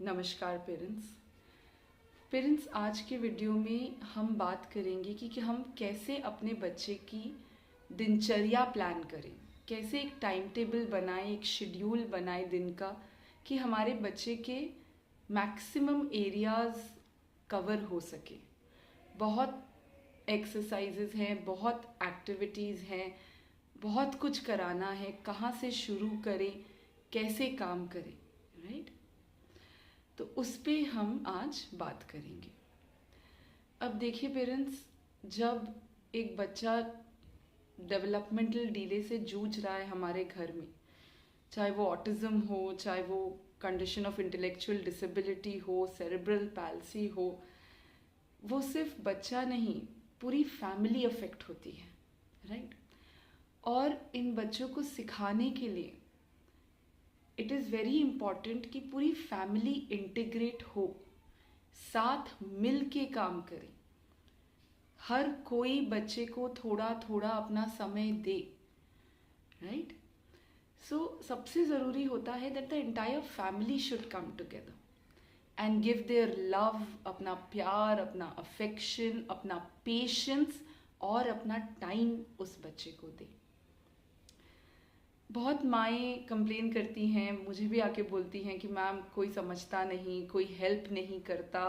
नमस्कार पेरेंट्स आज के वीडियो में हम बात करेंगे कि हम कैसे अपने बच्चे की दिनचर्या प्लान करें, कैसे एक टाइम टेबल बनाएं, एक शेड्यूल बनाएं दिन का, कि हमारे बच्चे के मैक्सिमम एरियाज कवर हो सके। बहुत एक्सरसाइजेज हैं, बहुत एक्टिविटीज़ हैं, बहुत कुछ कराना है, कहाँ से शुरू करें, कैसे काम करें, राइट। तो उस पे हम आज बात करेंगे। अब देखिए पेरेंट्स, जब एक बच्चा डेवलपमेंटल डिले से जूझ रहा है हमारे घर में, चाहे वो ऑटिज्म हो, चाहे वो कंडीशन ऑफ इंटेलेक्चुअल डिसेबिलिटी हो, सेरेब्रल पैल्सी हो, वो सिर्फ बच्चा नहीं, पूरी फैमिली अफेक्ट होती है, राइट। और इन बच्चों को सिखाने के लिए इट इज़ वेरी इम्पॉर्टेंट कि पूरी फैमिली इंटीग्रेट हो, साथ मिल के काम करे, हर कोई बच्चे को थोड़ा थोड़ा अपना समय दे, राइट। सो सबसे ज़रूरी होता है that the entire family should come together and give their love, अपना प्यार, अपना अफेक्शन, अपना पेशेंस और अपना टाइम उस बच्चे को दे। बहुत माएँ कंप्लेन करती हैं, मुझे भी आके बोलती हैं कि मैम कोई समझता नहीं, कोई हेल्प नहीं करता,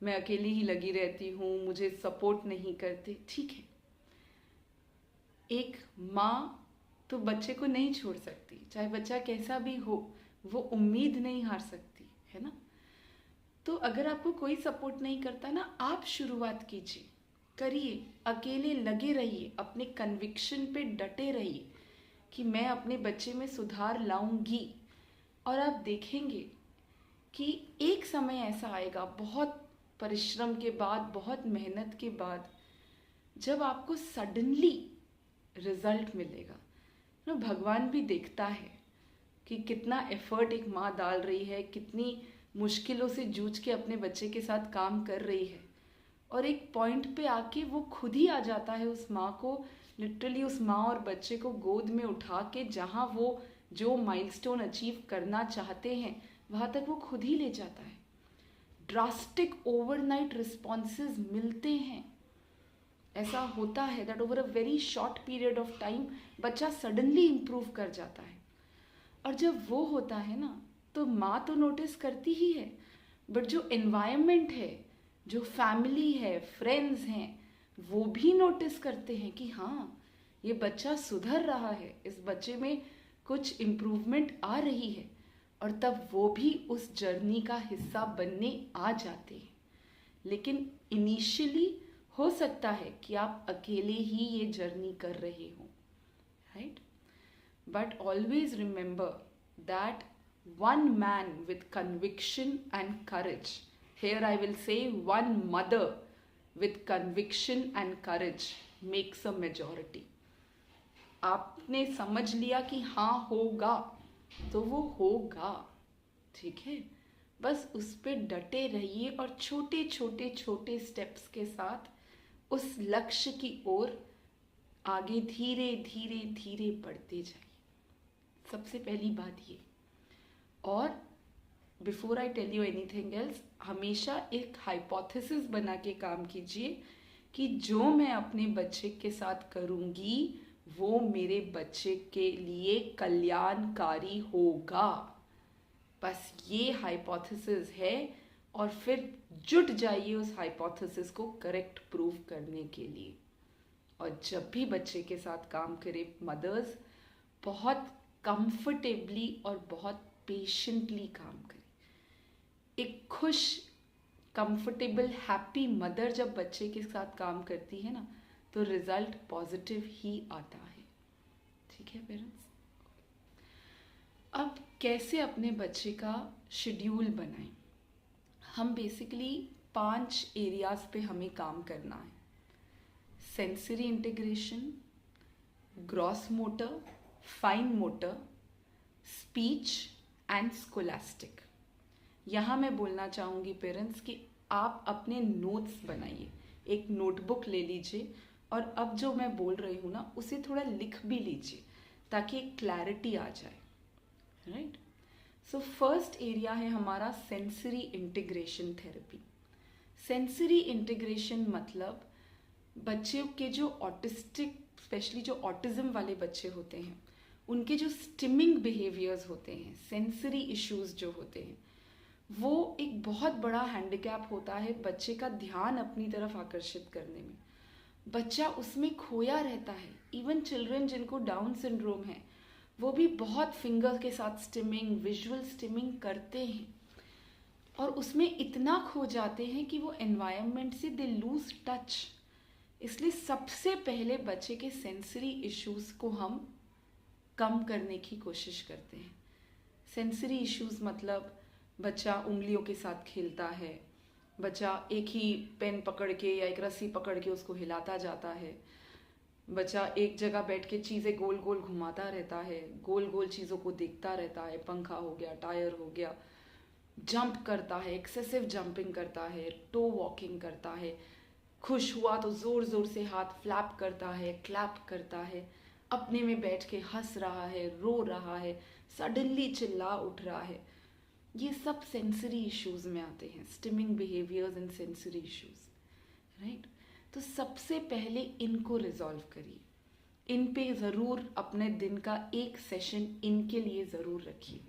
मैं अकेली ही लगी रहती हूँ, मुझे सपोर्ट नहीं करते। ठीक है, एक माँ तो बच्चे को नहीं छोड़ सकती, चाहे बच्चा कैसा भी हो, वो उम्मीद नहीं हार सकती है ना। तो अगर आपको कोई सपोर्ट नहीं करता ना, आप शुरुआत कीजिए, करिए, अकेले लगे रहिए, अपने कन्विक्शन पे डटे रहिए कि मैं अपने बच्चे में सुधार लाऊंगी। और आप देखेंगे कि एक समय ऐसा आएगा, बहुत परिश्रम के बाद, बहुत मेहनत के बाद, जब आपको सडनली रिजल्ट मिलेगा ना। भगवान भी देखता है कि कितना एफर्ट एक माँ डाल रही है, कितनी मुश्किलों से जूझ के अपने बच्चे के साथ काम कर रही है, और एक पॉइंट पे आके वो खुद ही आ जाता है उस माँ को, लिटरली उस माँ और बच्चे को गोद में उठा के, जहाँ वो जो माइलस्टोन अचीव करना चाहते हैं वहाँ तक वो खुद ही ले जाता है। ड्रास्टिक ओवरनाइट रिस्पॉन्सेज मिलते हैं। ऐसा होता है that over a very short period of time बच्चा सडनली इम्प्रूव कर जाता है। और जब वो होता है ना, तो माँ तो नोटिस करती ही है, बट जो एनवायरनमेंट है, जो फैमिली है, फ्रेंड्स हैं, वो भी नोटिस करते हैं कि हाँ, ये बच्चा सुधर रहा है, इस बच्चे में कुछ इम्प्रूवमेंट आ रही है, और तब वो भी उस जर्नी का हिस्सा बनने आ जाते हैं। लेकिन इनिशियली हो सकता है कि आप अकेले ही ये जर्नी कर रहे हो, right. But always remember that one man with conviction and courage, here I will say one mother with conviction and courage makes a majority. आपने समझ लिया कि हाँ होगा, तो वो होगा, ठीक है। बस उस पे डटे रहिए और छोटे छोटे छोटे स्टेप्स के साथ उस लक्ष्य की ओर आगे धीरे धीरे धीरे बढ़ते जाइए। सबसे पहली बात ये। और before I tell you anything else, हमेशा एक हाइपोथेसिस बना के काम कीजिए कि जो मैं अपने बच्चे के साथ करूँगी वो मेरे बच्चे के लिए कल्याणकारी होगा। बस ये हाइपोथेसिस है, और फिर जुट जाइए उस हाइपोथेसिस को करेक्ट प्रूव करने के लिए। और जब भी बच्चे के साथ काम करें मदर्स, बहुत कंफर्टेबली और बहुत पेशेंटली काम करें। एक खुश, कंफर्टेबल, हैप्पी मदर जब बच्चे के साथ काम करती है ना, तो रिजल्ट पॉजिटिव ही आता है, ठीक है पेरेंट्स। अब कैसे अपने बच्चे का शेड्यूल बनाएं। हम बेसिकली 5 एरियाज पे हमें काम करना है। Sensory integration, gross motor, fine motor, speech and scholastic. यहाँ मैं बोलना चाहूँगी पेरेंट्स कि आप अपने नोट्स बनाइए, एक नोटबुक ले लीजिए, और अब जो मैं बोल रही हूँ ना, उसे थोड़ा लिख भी लीजिए ताकि एक क्लैरिटी आ जाए, राइट। सो फर्स्ट एरिया है हमारा sensory integration therapy. Sensory integration मतलब बच्चों के जो ऑटिस्टिक, स्पेशली जो ऑटिज्म वाले बच्चे होते हैं, उनके जो स्टिमिंग बिहेवियर्स होते हैं, सेंसरी इश्यूज जो होते हैं, वो एक बहुत बड़ा हैंडीकैप होता है बच्चे का ध्यान अपनी तरफ आकर्षित करने में। बच्चा उसमें खोया रहता है। इवन चिल्ड्रन जिनको डाउन सिंड्रोम है वो भी बहुत फिंगर के साथ स्टिमिंग, विजुअल स्टिमिंग करते हैं और उसमें इतना खो जाते हैं कि वो एनवायरनमेंट से दे लूज टच। इसलिए सबसे पहले बच्चे के सेंसरी इश्यूज को हम कम करने की कोशिश करते हैं। सेंसरी इश्यूज मतलब बच्चा उंगलियों के साथ खेलता है, बच्चा एक ही पेन पकड़ के या एक रस्सी पकड़ के उसको हिलाता जाता है, बच्चा एक जगह बैठ के चीज़ें गोल गोल घुमाता रहता है, गोल गोल चीज़ों को देखता रहता है, पंखा हो गया, टायर हो गया, जंप करता है, एक्सेसिव जंपिंग करता है, टो वॉकिंग करता है, खुश हुआ तो ज़ोर ज़ोर से हाथ फ्लैप करता है, क्लैप करता है, अपने में बैठ के हंस रहा है, रो रहा है, सडनली चिल्ला उठ रहा है। ये सब सेंसरी इश्यूज में आते हैं, stimming behaviours and sensory issues, right. तो सबसे पहले इनको रिजॉल्व करिए। इन पे ज़रूर अपने दिन का एक सेशन इनके लिए ज़रूर रखिए।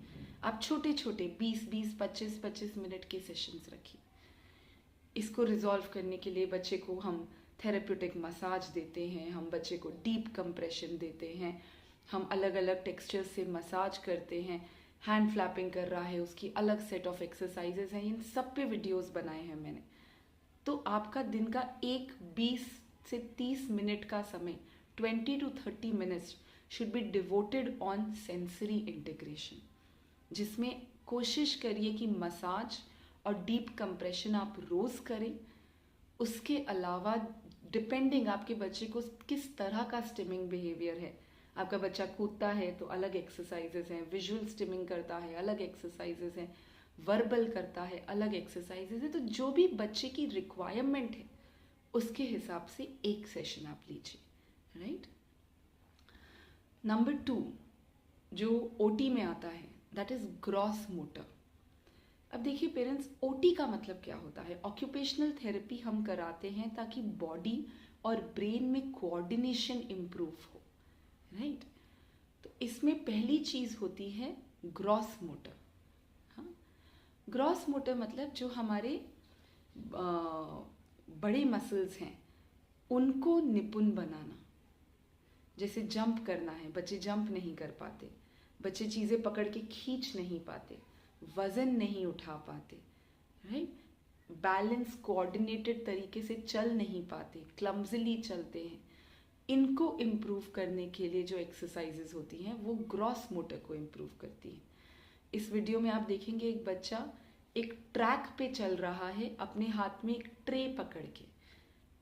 आप छोटे छोटे 20-20, 25-25 मिनट के सेशंस रखिए। इसको रिजॉल्व करने के लिए बच्चे को हम थेरेप्यूटिक मसाज देते हैं, हम बच्चे को डीप कंप्रेशन देते हैं, हम अलग अलग टेक्सचर्स से मसाज करते हैं, हैंड फ्लैपिंग कर रहा है उसकी अलग सेट ऑफ एक्सरसाइजेज हैं। इन सब पे वीडियोस बनाए हैं मैंने। तो आपका दिन का एक 20 से 30 मिनट का समय, 20 to 30 minutes should be devoted on sensory integration, जिसमें कोशिश करिए कि मसाज और डीप कंप्रेशन आप रोज़ करें। उसके अलावा डिपेंडिंग आपके बच्चे को किस तरह का स्टिमिंग बिहेवियर है, आपका बच्चा कूदता है तो अलग एक्सरसाइजेस हैं, विजुअल स्टिमिंग करता है अलग एक्सरसाइजेस हैं, वर्बल करता है अलग एक्सरसाइजेस है। तो जो भी बच्चे की रिक्वायरमेंट है उसके हिसाब से एक सेशन आप लीजिए, राइट। नंबर 2 जो ओटी में आता है, दैट इज ग्रॉस मोटर। अब देखिए पेरेंट्स, ओटी का मतलब क्या होता है? ऑक्यूपेशनल थेरेपी हम कराते हैं ताकि बॉडी और ब्रेन में कोऑर्डिनेशन इम्प्रूव हो, राइट। तो इसमें पहली चीज होती है ग्रॉस मोटर। हाँ, ग्रॉस मोटर मतलब जो हमारे बड़े मसल्स हैं उनको निपुण बनाना। जैसे जंप करना है, बच्चे जंप नहीं कर पाते, बच्चे चीज़ें पकड़ के खींच नहीं पाते, वजन नहीं उठा पाते, राइट। बैलेंस कोऑर्डिनेटेड तरीके से चल नहीं पाते, क्लम्जली चलते हैं। इनको इम्प्रूव करने के लिए जो एक्सरसाइजेज होती हैं वो ग्रॉस मोटर को इम्प्रूव करती हैं। इस वीडियो में आप देखेंगे एक बच्चा एक ट्रैक पे चल रहा है, अपने हाथ में एक ट्रे पकड़ के,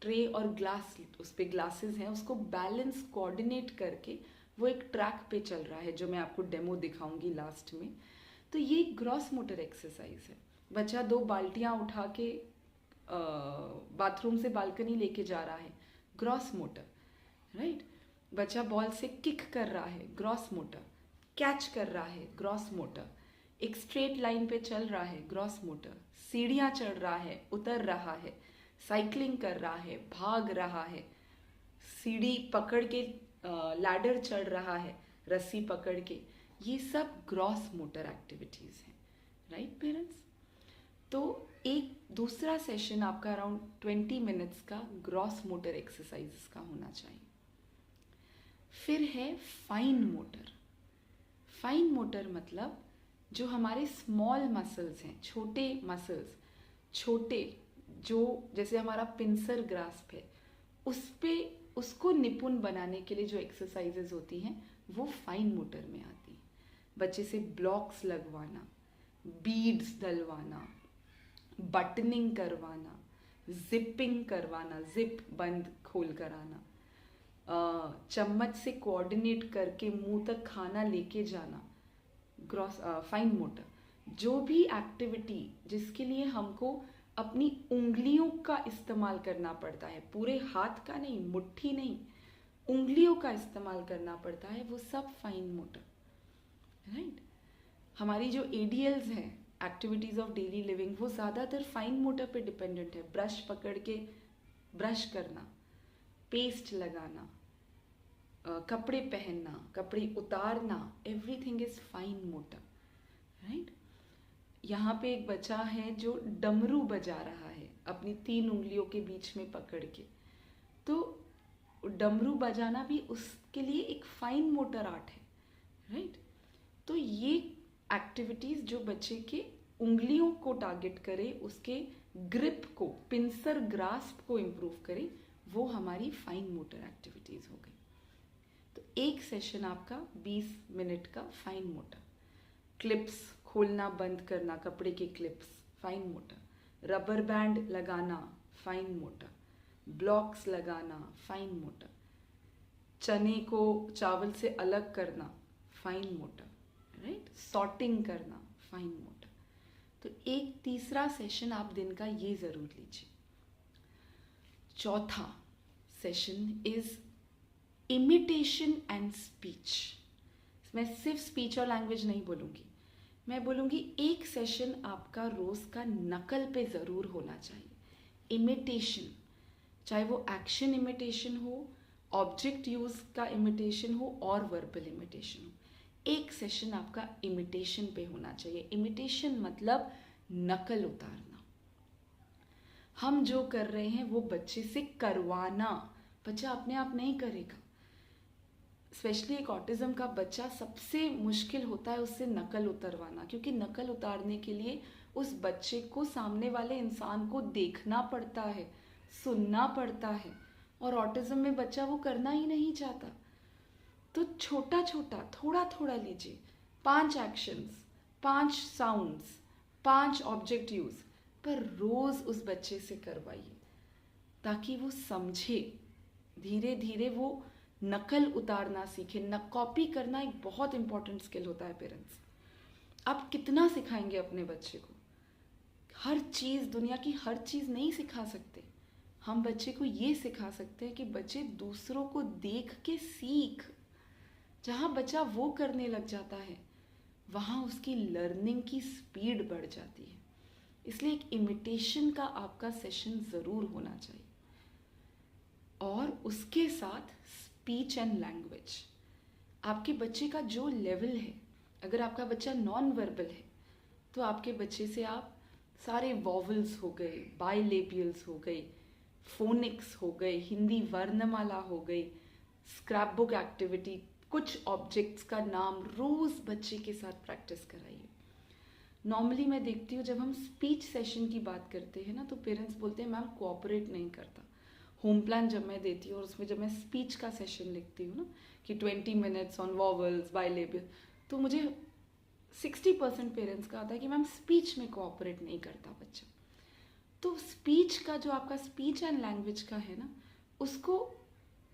ट्रे और ग्लास, उस पे ग्लासेस हैं, उसको बैलेंस कोऑर्डिनेट करके वो एक ट्रैक पे चल रहा है, जो मैं आपको डेमो दिखाऊंगी लास्ट में। तो ये ग्रॉस मोटर एक्सरसाइज है। बच्चा 2 बाल्टियां उठा के बाथरूम से बालकनी लेके जा रहा है, ग्रॉस मोटर, राइट। बच्चा बॉल से किक कर रहा है, ग्रॉस मोटर। कैच कर रहा है, ग्रॉस मोटर। एक स्ट्रेट लाइन पे चल रहा है, ग्रॉस मोटर। सीढ़ियाँ चढ़ रहा है, उतर रहा है, साइकिलिंग कर रहा है, भाग रहा है, सीढ़ी पकड़ के लैडर चढ़ रहा है, रस्सी पकड़ के। ये सब ग्रॉस मोटर एक्टिविटीज़ हैं, राइट पेरेंट्स। तो एक दूसरा सेशन आपका अराउंड 20 मिनट्स का ग्रॉस मोटर एक्सरसाइजेस का होना चाहिए। फिर है फाइन मोटर। फाइन मोटर मतलब जो हमारे स्मॉल मसल्स हैं, छोटे मसल्स, छोटे जो जैसे हमारा पिंसर ग्रास्प है, उस पे उसको निपुण बनाने के लिए जो एक्सरसाइजेज होती हैं वो फाइन मोटर में आती हैं। बच्चे से ब्लॉक्स लगवाना, बीड्स डलवाना, बटनिंग करवाना, जिपिंग करवाना, जिप बंद खोल कराना, चम्मच से कोऑर्डिनेट करके मुंह तक खाना लेके जाना, ग्रॉस फाइन मोटर। जो भी एक्टिविटी जिसके लिए हमको अपनी उंगलियों का इस्तेमाल करना पड़ता है, पूरे हाथ का नहीं, मुट्ठी नहीं, उंगलियों का इस्तेमाल करना पड़ता है, वो सब फाइन मोटर, राइट। हमारी जो एडीएल्स हैं, एक्टिविटीज़ ऑफ डेली लिविंग, वो ज़्यादातर फाइन मोटर पे डिपेंडेंट है। ब्रश पकड़ के ब्रश करना, पेस्ट लगाना, कपड़े पहनना, कपड़े उतारना, everything is fine motor, right. यहाँ पे एक बच्चा है जो डमरू बजा रहा है अपनी 3 उंगलियों के बीच में पकड़ के, तो डमरू बजाना भी उसके लिए एक फाइन मोटर आर्ट है, राइट। तो ये एक्टिविटीज़ जो बच्चे के उंगलियों को टारगेट करे, उसके ग्रिप को, पिंसर ग्रास्प को इम्प्रूव करे, वो हमारी फाइन मोटर एक्टिविटीज़ हो गई। तो एक सेशन आपका 20 मिनट का फाइन मोटर। क्लिप्स खोलना बंद करना, कपड़े के clips, fine motor. Rubber band लगाना, फाइन मोटर। ब्लॉक्स लगाना, फाइन मोटर। चने को चावल से अलग करना, फाइन मोटर, राइट। सॉर्टिंग करना, फाइन मोटर। तो एक तीसरा सेशन आप दिन का ये ज़रूर लीजिए। चौथा session is imitation and speech. मैं सिर्फ स्पीच और लैंग्वेज नहीं बोलूँगी, मैं बोलूँगी एक सेशन आपका रोज़ का नकल पे ज़रूर होना चाहिए। इमिटेशन, चाहे वो एक्शन इमिटेशन हो, ऑब्जेक्ट यूज़ का इमिटेशन हो और वर्बल इमिटेशन हो, एक सेशन आपका इमिटेशन पे होना चाहिए। इमिटेशन मतलब नकल उतारना। हम जो कर रहे हैं वो बच्चे से करवाना, बच्चा अपने आप नहीं करेगा। स्पेशली एक ऑटिज्म का बच्चा, सबसे मुश्किल होता है उससे नकल उतरवाना, क्योंकि नकल उतारने के लिए उस बच्चे को सामने वाले इंसान को देखना पड़ता है, सुनना पड़ता है, और ऑटिज्म में बच्चा वो करना ही नहीं चाहता। तो छोटा छोटा, थोड़ा थोड़ा लीजिए, 5 एक्शंस, 5 साउंड्स, 5 ऑब्जेक्ट यूज, पर रोज उस बच्चे से करवाइए ताकि वो समझे। धीरे धीरे वो नकल उतारना सीखे। न कॉपी करना एक बहुत इंपॉर्टेंट स्किल होता है पेरेंट्स। आप कितना सिखाएंगे अपने बच्चे को? हर चीज़, दुनिया की हर चीज़ नहीं सिखा सकते। हम बच्चे को ये सिखा सकते हैं कि बच्चे दूसरों को देख के सीख। जहाँ बच्चा वो करने लग जाता है वहाँ उसकी लर्निंग की स्पीड बढ़ जाती है। इसलिए एक इमिटेशन का आपका सेशन ज़रूर होना चाहिए। और उसके साथ स्पीच एंड लैंग्वेज। आपके बच्चे का जो लेवल है, अगर आपका बच्चा नॉन वर्बल है तो आपके बच्चे से आप सारे वॉवल्स हो गए, बाइलेबियल्स हो गए, फोनिक्स हो गए, हिंदी वर्णमाला हो गई, स्क्रैप बुक एक्टिविटी, कुछ ऑब्जेक्ट्स का नाम रोज़ बच्चे के साथ प्रैक्टिस कराइए। नॉर्मली मैं देखती हूँ जब हम स्पीच सेशन की बात करते हैं ना, तो पेरेंट्स बोलते हैं मैम कोऑपरेट नहीं करता। होम प्लान जब मैं देती हूँ और उसमें जब मैं स्पीच का सेशन लिखती हूँ ना कि 20 मिनट्स ऑन वॉवल्स, बाइलेबियल, तो मुझे 60% पेरेंट्स का आता है कि मैम स्पीच में कोऑपरेट नहीं करता बच्चा। तो स्पीच का जो आपका स्पीच एंड लैंग्वेज का है ना, उसको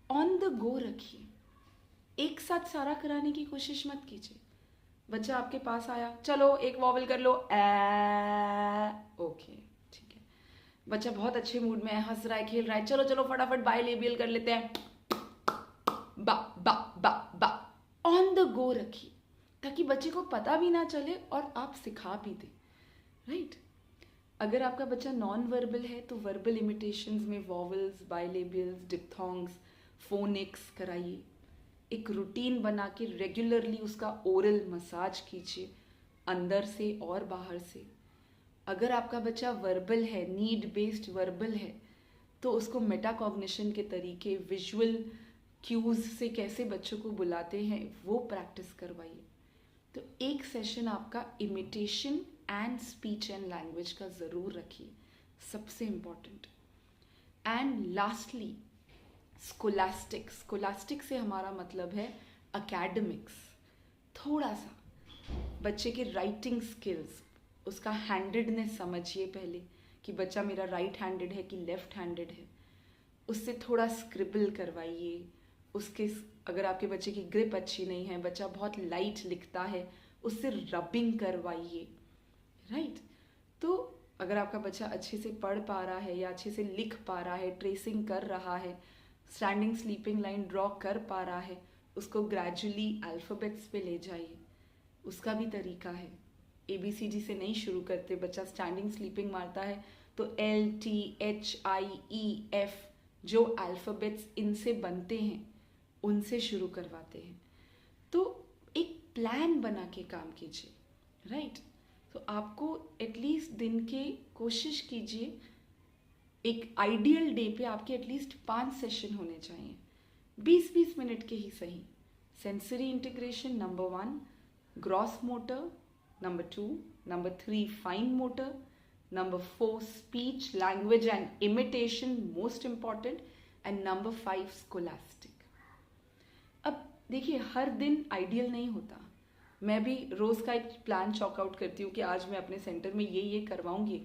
ऑन द गो रखिए। एक साथ सारा कराने की कोशिश मत कीजिए। बच्चा आपके पास आया, चलो एक वॉवल कर लो, ओके ठीक है। बच्चा बहुत अच्छे मूड में है, हंस रहा है, खेल रहा है, चलो चलो फटाफट बाइलेबियल कर लेते हैं, बा बा बा बा। ऑन द गो रखिए ताकि बच्चे को पता भी ना चले और आप सिखा भी दें, राइट। अगर आपका बच्चा नॉन वर्बल है तो वर्बल इमिटेशंस में वॉवल्स, बाइलेबियल्स, डिप्थोंग्स, फोनिक्स कराइए। एक रूटीन बना के रेगुलरली उसका ओरल मसाज कीजिए, अंदर से और बाहर से। अगर आपका बच्चा वर्बल है, नीड बेस्ड वर्बल है, तो उसको मेटाकॉग्निशन के तरीके, विजुअल क्यूज से कैसे बच्चों को बुलाते हैं, वो प्रैक्टिस करवाइए। तो एक सेशन आपका imitation and speech and language का ज़रूर रखिए, सबसे important. And lastly scholastic. Scholastic से हमारा मतलब है अकेडमिक्स। थोड़ा सा बच्चे के राइटिंग स्किल्स, उसका हैंडेडनेस समझिए पहले कि बच्चा मेरा राइट हैंडेड है कि लेफ्ट हैंडेड है। उससे थोड़ा स्क्रिबल करवाइए। उसके, अगर आपके बच्चे की ग्रिप अच्छी नहीं है, बच्चा बहुत लाइट लिखता है, उससे रबिंग करवाइए, राइट। तो अगर आपका बच्चा अच्छे से पढ़ पा रहा है या अच्छे से लिख पा रहा है, ट्रेसिंग कर रहा है, स्टैंडिंग स्लीपिंग लाइन ड्रॉ कर पा रहा है, उसको ग्रेजुअली अल्फ़ाबेट्स पे ले जाइए। उसका भी तरीका है। ABCD से नहीं शुरू करते, बच्चा स्टैंडिंग स्लीपिंग मारता है तो LTHIEF जो अल्फ़ाबेट्स इनसे बनते हैं उनसे शुरू करवाते हैं। तो एक प्लान बना के काम कीजिए, राइट। तो आपको एटलीस्ट दिन के कोशिश कीजिए, एक आइडियल डे पे आपके एटलीस्ट 5 सेशन होने चाहिए, 20-20 मिनट के ही सही। Sensory integration number 1, gross motor number 2, number 3 fine motor, number 4 speech language and imitation most important, and number 5 scholastic. अब देखिए हर दिन आइडियल नहीं होता, मैं भी रोज़ का एक प्लान चॉक आउट करती हूँ कि आज मैं अपने सेंटर में ये करवाऊंगी।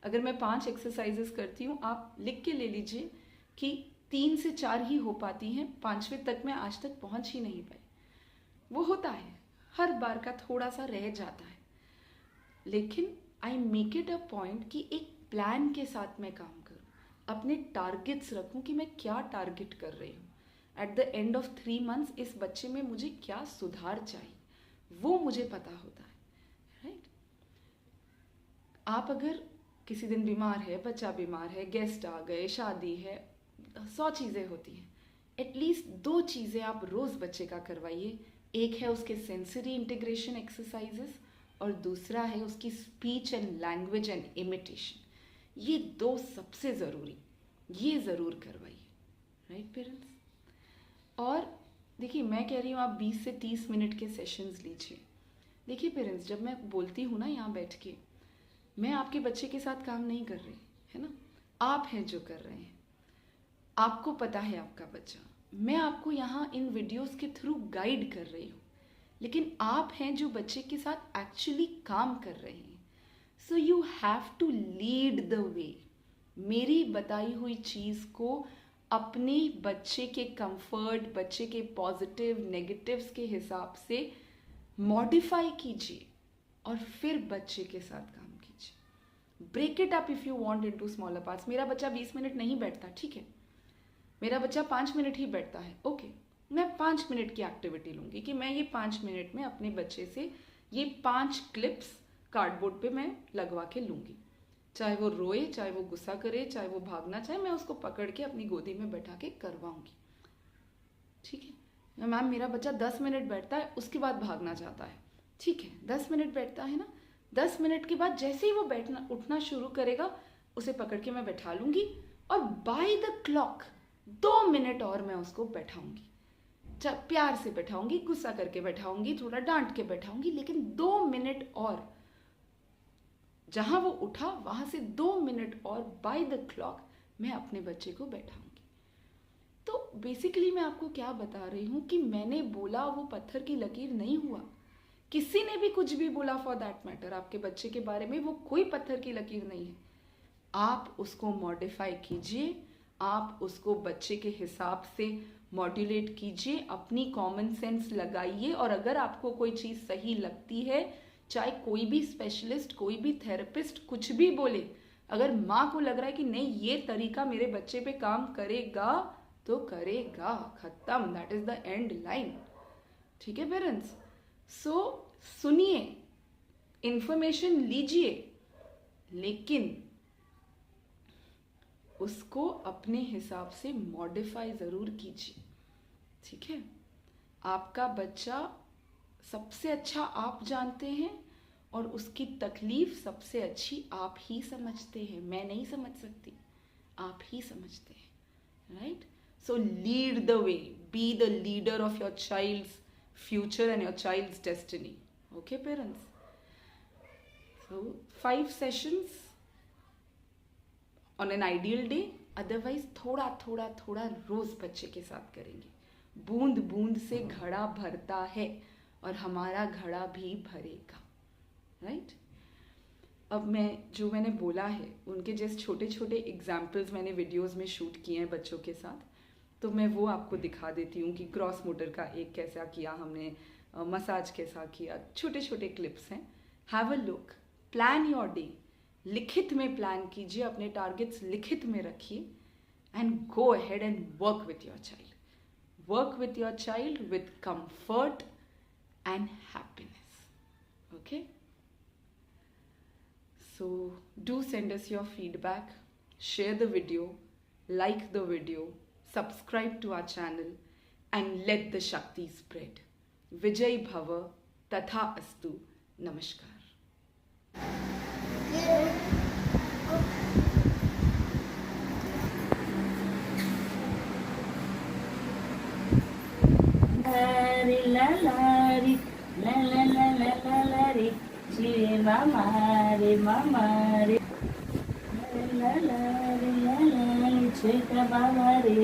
अगर मैं 5 एक्सरसाइजेस करती हूँ, आप लिख के ले लीजिए कि 3 से 4 ही हो पाती हैं, 5वें तक मैं आज तक पहुँच ही नहीं पाई। वो होता है, हर बार का थोड़ा सा रह जाता है, लेकिन I make it a point कि एक प्लान के साथ मैं काम करूँ, अपने टारगेट्स रखूँ कि मैं क्या टारगेट कर रही हूँ। At the end of 3 months इस बच्चे में मुझे क्या सुधार चाहिए वो मुझे पता होता है, राइट। आप अगर किसी दिन बीमार है, बच्चा बीमार है, गेस्ट आ गए, शादी है, 100 चीज़ें होती हैं, एटलीस्ट 2 चीज़ें आप रोज़ बच्चे का करवाइए। एक है उसके सेंसरी इंटीग्रेशन एक्सरसाइजेस और दूसरा है उसकी speech and language and imitation. ये 2 सबसे ज़रूरी, ये ज़रूर करवाइए, राइट पेरेंट्स। और देखिए मैं कह रही हूँ आप 20 से 30 मिनट के सेशंस लीजिए। देखिए पेरेंट्स, जब मैं बोलती हूँ ना यहाँ बैठ के, मैं आपके बच्चे के साथ काम नहीं कर रही, है ना, आप हैं जो कर रहे हैं, आपको पता है आपका बच्चा। मैं आपको यहाँ इन वीडियोस के थ्रू गाइड कर रही हूँ, लेकिन आप हैं जो बच्चे के साथ एक्चुअली काम कर रहे हैं। So you have to lead the way. मेरी बताई हुई चीज़ को अपने बच्चे के कंफर्ट, बच्चे के पॉजिटिव नेगेटिव्स के हिसाब से मॉडिफाई कीजिए और फिर बच्चे के साथ काम कीजिए। Break it up if you want into smaller parts. मेरा बच्चा 20 मिनट नहीं बैठता, ठीक है, मेरा बच्चा 5 मिनट ही बैठता है, ओके, मैं 5 मिनट की एक्टिविटी लूँगी कि मैं ये 5 मिनट में अपने बच्चे से ये 5 क्लिप्स कार्डबोर्ड पे मैं लगवा के लूँगी। चाहे वो रोए, चाहे वो गुस्सा करे, चाहे वो भागना चाहे, मैं उसको पकड़ के अपनी गोदी में बैठा के करवाऊँगी, ठीक है। मैम मेरा बच्चा 10 मिनट बैठता है, उसके बाद भागना चाहता है, ठीक है, 10 मिनट बैठता है ना, 10 मिनट के बाद जैसे ही वो बैठना उठना शुरू करेगा, उसे पकड़ के मैं बैठा लूँगी और बाय द क्लॉक 2 मिनट और मैं उसको बैठाऊँगी। प्यार से बैठाऊँगी, गुस्सा करके बैठाऊँगी, थोड़ा डांट के बैठाऊँगी, लेकिन 2 मिनट और, जहाँ वो उठा वहाँ से 2 मिनट और बाय द क्लॉक मैं अपने बच्चे को बैठाऊँगी। तो बेसिकली मैं आपको क्या बता रही हूँ कि मैंने बोला वो पत्थर की लकीर नहीं हुआ, किसी ने भी कुछ भी बोला फॉर दैट मैटर आपके बच्चे के बारे में, वो कोई पत्थर की लकीर नहीं है। आप उसको मॉडिफाई कीजिए, आप उसको बच्चे के हिसाब से मॉड्यूलेट कीजिए, अपनी कॉमन सेंस लगाइए, और अगर आपको कोई चीज़ सही लगती है, चाहे कोई भी स्पेशलिस्ट, कोई भी थेरेपिस्ट कुछ भी बोले, अगर माँ को लग रहा है कि नहीं ये तरीका मेरे बच्चे पे काम करेगा तो करेगा, खत्म, that is the end line, ठीक है पेरेंट्स। सो सुनिए, इंफॉर्मेशन लीजिए, लेकिन उसको अपने हिसाब से मॉडिफाई ज़रूर कीजिए, ठीक है। आपका बच्चा सबसे अच्छा आप जानते हैं और उसकी तकलीफ सबसे अच्छी आप ही समझते हैं, मैं नहीं समझ सकती, आप ही समझते हैं, right. So lead the way, be the leader of your child's future and your child's destiny, okay parents. So 5 sessions on an ideal day, otherwise थोड़ा थोड़ा थोड़ा रोज बच्चे के साथ करेंगे। बूंद बूंद से घड़ा भरता है और हमारा घड़ा भी भरेगा, राइट। अब जो मैंने बोला है उनके जैसे छोटे छोटे एग्जाम्पल्स मैंने वीडियोस में शूट किए हैं बच्चों के साथ, तो मैं वो आपको दिखा देती हूँ कि क्रॉस मोटर का एक कैसा किया हमने, मसाज कैसा किया, छोटे छोटे क्लिप्स हैं। Have a look, plan your day, लिखित में प्लान कीजिए, अपने टारगेट्स लिखित में रखिए, and go ahead and work with your child, work with your child with comfort and happiness. Okay? So do send us your feedback, share the video, like the video, subscribe to our channel, and let the Shakti spread. Vijay Bhava, Tatha Astu. Namaskar. La la ri, la la la la la la ri, chi mama re, la la ri, la la ri, chota baba re,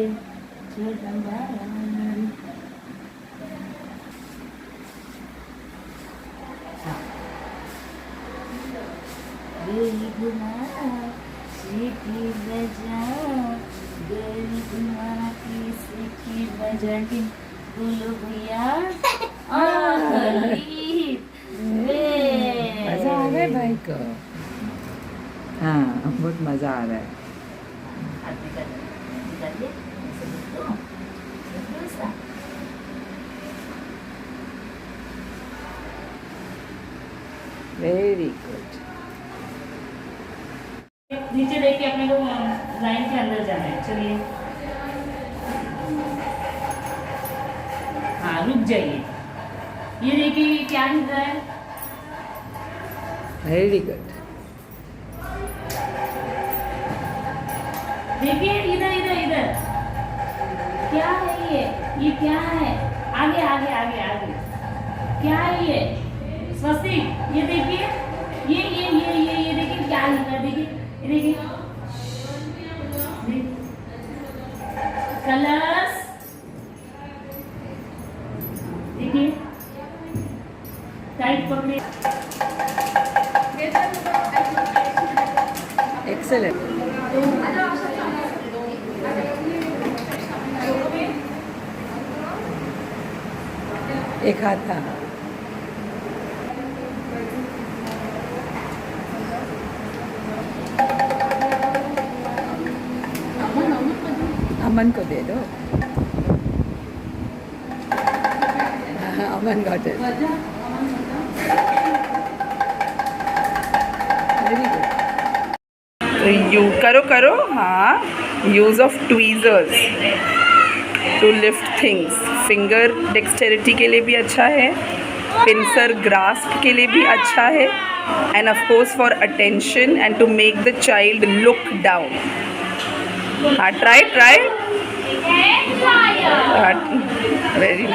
chota baba re. Gari guna, सीटी बजा, गरी गुना की सीटी बजा के बोलो भैया मजा आ रहा है भाई को। हाँ बहुत मजा आ रहा है। Very good. नीचे देख के अपने को लाइन के अंदर जाना है। चलिए हाँ रुक जाइए। ये देखिए क्या हिल रहा है। Very good. देखिए इधर इधर इधर क्या है ये क्या है। आगे आगे आगे आगे क्या है ये स्वस्तिक। ये देखिए ये देखिए क्या हिल रहा है। देखिए ये देखिए कलर्स देखिए टाइट पकड़े। एक्सेलेंट। एक हाथ था। अमन को दे दो। Aman got it. Very good. तो यू करो हाँ। Use of tweezers to lift things. Finger dexterity के लिए भी अच्छा है, पिंसर ग्रास्प के लिए भी अच्छा है, and of course for attention and to make the child look down. हाँ ट्राई वेरी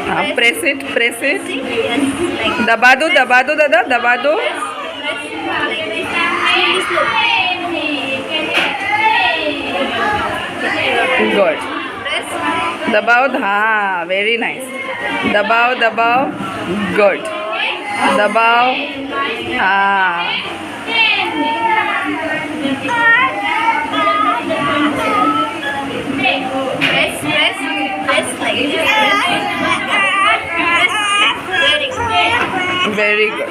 हाँ प्रेस इट दबा दो दादा दबा दो। गुड दबाओ हाँ वेरी नाइस। दबाओ गुड दबाओ हाँ। Very good.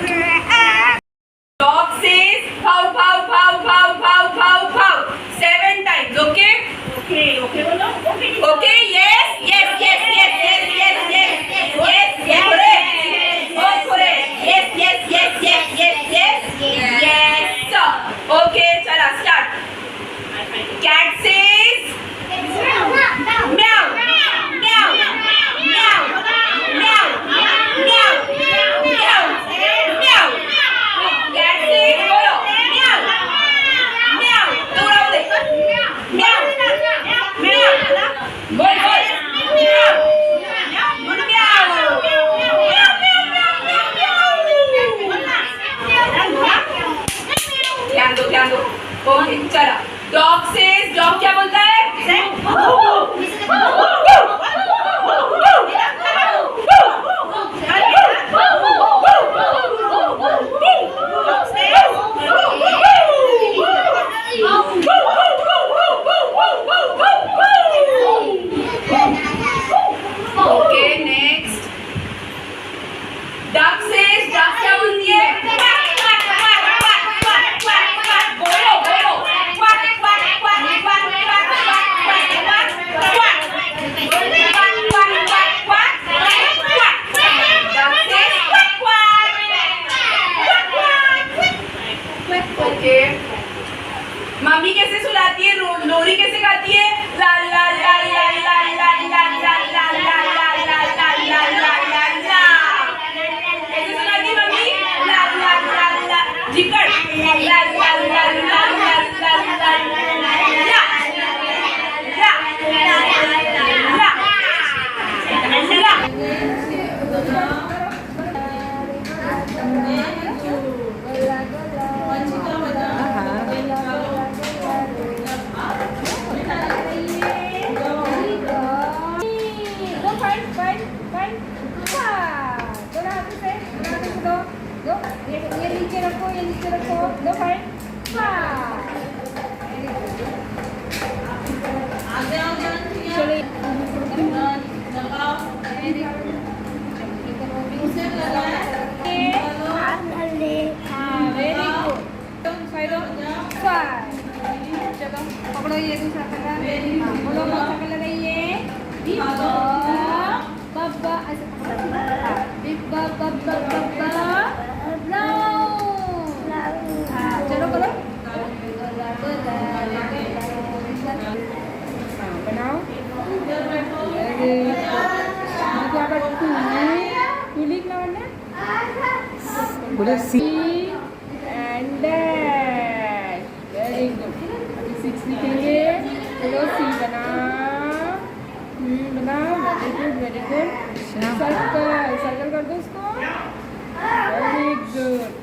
Dog says pow pow pow pow pow pow pow 7 times. Okay? Okay बोलो। Okay. Yes. Yes. Okay. चला start. Cat says meow. Meow. Cat says बोलो meow. तो बोलो दे meow. ध्यान दो। ओके चला। डॉग सेज डॉग क्या बोलता है? Okay next. Duck says duck क्या बोलती है? बोलो मम्मी कैसे सुलाती है, लोरी कैसे गाती है, ला ला ला ला ला ला ला ला ला ला ला ला ला ला ला ला ला। कैसे सुनाती है मम्मी, ला ला ला ला, जिकड़, ला ला ला ला ला ला ला ला। ये नीचे रखो, ये नीचे रखो, दो पॉइंट, पकड़ो ये दूसरा कलर, बोलो कौन सा कलर है ये, बब्बा, ऐसे बिब्बा बब्बा बब्बा ब्राउन, चलो करो, बनाओ, क्या करते टू लिखना वरना बोलो सी एंड डैश, वेरी गुड। अभी 6 लिखेंगे, चलो सी बना, वेरी गुड, सर्कल सर्कल कर दो इसको, वेरी गुड।